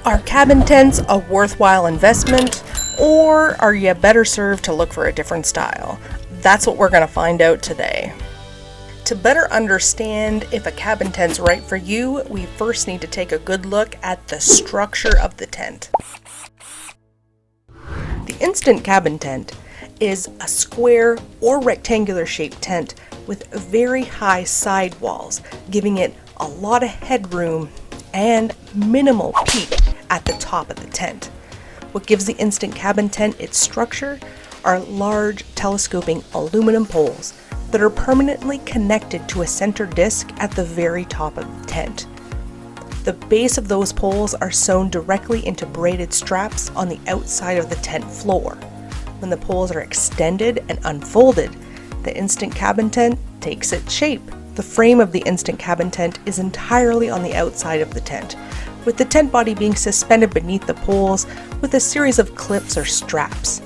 Are cabin tents a worthwhile investment, or are you better served to look for a different style? That's what we're going to find out today. To better understand if a cabin tent's right for you, we first need to take a good look at the structure of the tent. The instant cabin tent is a square or rectangular shaped tent with very high side walls, giving it a lot of headroom and minimal peak at the top of the tent. What gives the instant cabin tent its structure are large telescoping aluminum poles that are permanently connected to a center disc at the very top of the tent. The base of those poles are sewn directly into braided straps on the outside of the tent floor. When the poles are extended and unfolded, the instant cabin tent takes its shape. The frame of the instant cabin tent is entirely on the outside of the tent, with the tent body being suspended beneath the poles with a series of clips or straps.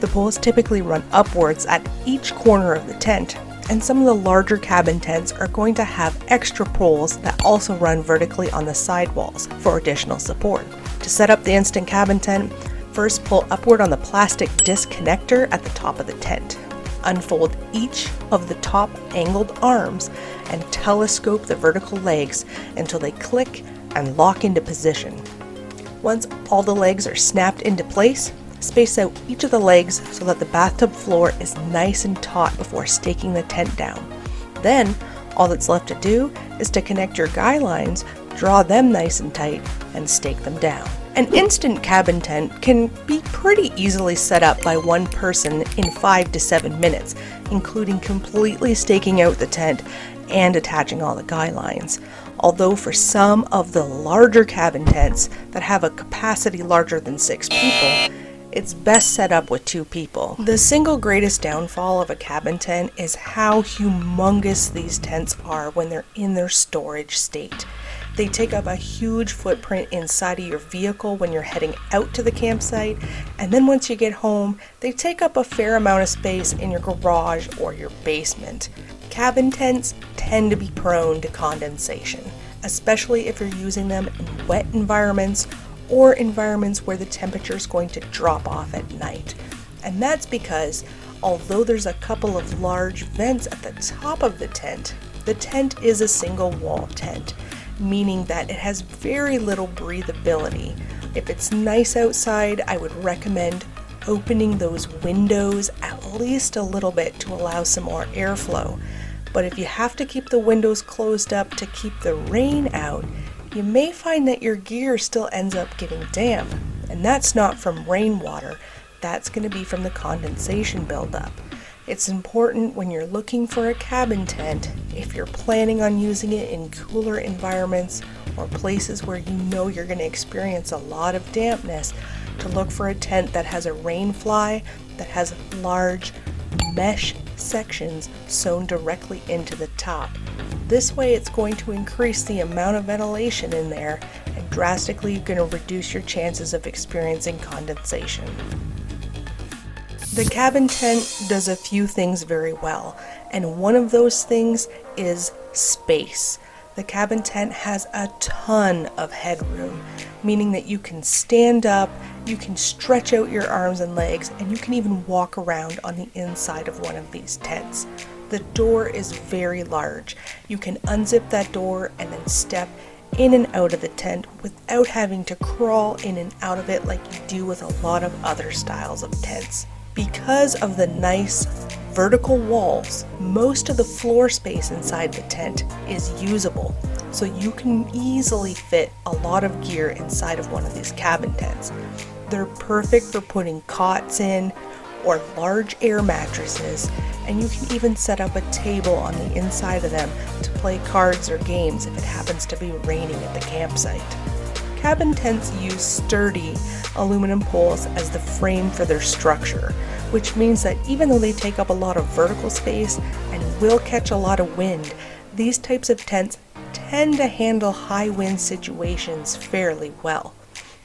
The poles typically run upwards at each corner of the tent, and some of the larger cabin tents are going to have extra poles that also run vertically on the side walls for additional support. To set up the instant cabin tent, first pull upward on the plastic disc connector at the top of the tent. Unfold each of the top angled arms and telescope the vertical legs until they click and lock into position. Once all the legs are snapped into place, space out each of the legs so that the bathtub floor is nice and taut before staking the tent down. Then, all that's left to do is to connect your guy lines, draw them nice and tight, and stake them down. An instant cabin tent can be pretty easily set up by one person in 5 to 7 minutes, including completely staking out the tent and attaching all the guy lines. Although for some of the larger cabin tents that have a capacity larger than 6 people, it's best set up with 2 people. The single greatest downfall of a cabin tent is how humongous these tents are when they're in their storage state. They take up a huge footprint inside of your vehicle when you're heading out to the campsite, and then once you get home, they take up a fair amount of space in your garage or your basement. Cabin tents tend to be prone to condensation, especially if you're using them in wet environments or environments where the temperature is going to drop off at night. And that's because, although there's a couple of large vents at the top of the tent is a single wall tent, meaning that it has very little breathability. If it's nice outside, I would recommend opening those windows at least a little bit to allow some more airflow. But if you have to keep the windows closed up to keep the rain out, you may find that your gear still ends up getting damp. And that's not from rainwater, that's going to be from the condensation buildup. It's important when you're looking for a cabin tent, if you're planning on using it in cooler environments or places where you know you're going to experience a lot of dampness, to look for a tent that has a rain fly, that has large mesh sections sewn directly into the top. This way it's going to increase the amount of ventilation in there and drastically going to reduce your chances of experiencing condensation. The cabin tent does a few things very well, and one of those things is space. The cabin tent has a ton of headroom, meaning that you can stand up, you can stretch out your arms and legs, and you can even walk around on the inside of one of these tents. The door is very large. You can unzip that door and then step in and out of the tent without having to crawl in and out of it like you do with a lot of other styles of tents. Because of the nice vertical walls, most of the floor space inside the tent is usable, so you can easily fit a lot of gear inside of one of these cabin tents. They're perfect for putting cots in or large air mattresses, and you can even set up a table on the inside of them to play cards or games if it happens to be raining at the campsite. Cabin tents use sturdy aluminum poles as the frame for their structure, which means that even though they take up a lot of vertical space and will catch a lot of wind, these types of tents tend to handle high wind situations fairly well.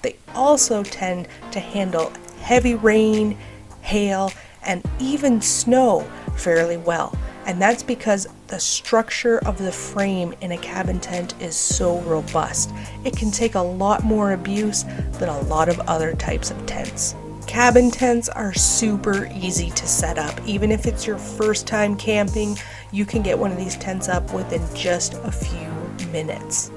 They also tend to handle heavy rain, hail, and even snow fairly well, and that's because the structure of the frame in a cabin tent is so robust. It can take a lot more abuse than a lot of other types of tents. Cabin tents are super easy to set up. Even if it's your first time camping, you can get one of these tents up within just a few minutes.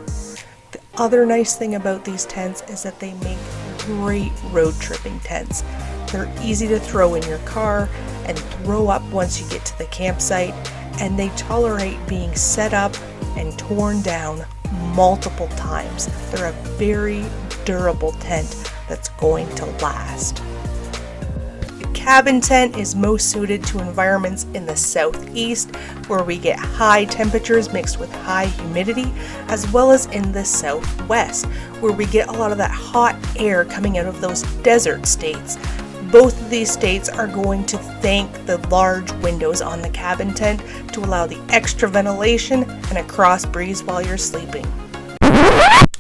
The other nice thing about these tents is that they make great road tripping tents. They're easy to throw in your car and throw up once you get to the campsite, and they tolerate being set up and torn down multiple times. They're a very durable tent that's going to last. The cabin tent is most suited to environments in the southeast where we get high temperatures mixed with high humidity, as well as in the southwest where we get a lot of that hot air coming out of those desert states. Both of these states are going to thank the large windows on the cabin tent to allow the extra ventilation and a cross breeze while you're sleeping.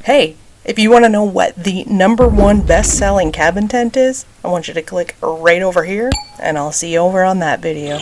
Hey, if you want to know what the #1 best-selling cabin tent is, I want you to click right over here, and I'll see you over on that video.